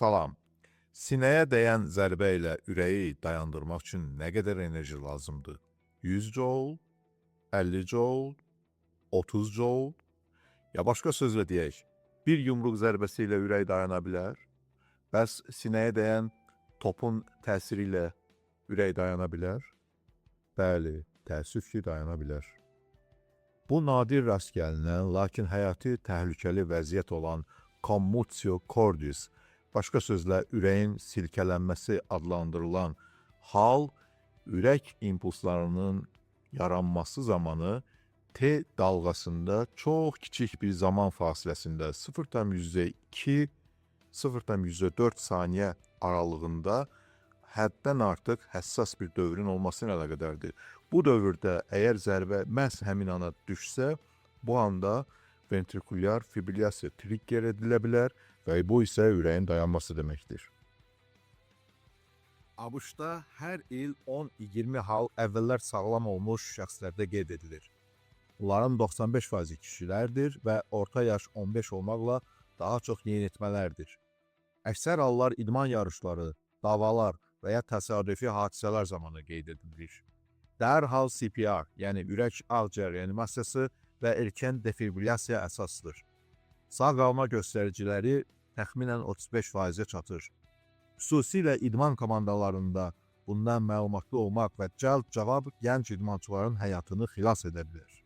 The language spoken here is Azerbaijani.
Salam. Sinəyə dəyən zərbə ilə ürəyi dayandırmaq üçün nə qədər enerji lazımdır? 100 joule, 50 joule, 30 joule? Ya başqa sözlə deyək, bir yumruq zərbəsi ilə ürək dayana bilər? Bəs sinəyə dəyən topun təsiri ilə ürək dayana bilər? Bəli, təəssüf ki, dayana bilər. Bu nadir rast gəlinən, lakin həyati təhlükəli vəziyyət olan commotio cordis, başqa sözlə ürəyin silkələnməsi adlandırılan hal, ürək impulslarının yaranması zamanı T dalğasında çox kiçik bir zaman fasiləsində 0,2 0,4 saniyə aralığında həddən artıq həssas bir dövrün olması ilə əlaqədardır. Bu dövrdə əgər zərbə məhz həmin ana düşsə, bu anda ventrikulyar fibrilyasiya trigger edilə bilər və bu isə ürəyin dayanması deməkdir. ABŞ-da hər il 10-20 hal əvvəllər sağlam olmuş şəxslərdə qeyd edilir. Bunların 95% kişilərdir və orta yaş 15 olmaqla daha çox yeniyetmələrdir. Əksər hallar idman yarışları, davalar və ya təsadüfi hadisələr zamanı qeyd edilir. Dərhal CPR, yəni ürək ağciyər reanimasiyası və erkən defibrilyasiya əsasdır. Sağ qalma göstəriciləri təxminən 35%-ə çatır. Xüsusilə idman komandalarında bundan məlumatlı olmaq və cəld cavab gənc idmançıların həyatını xilas edə bilər.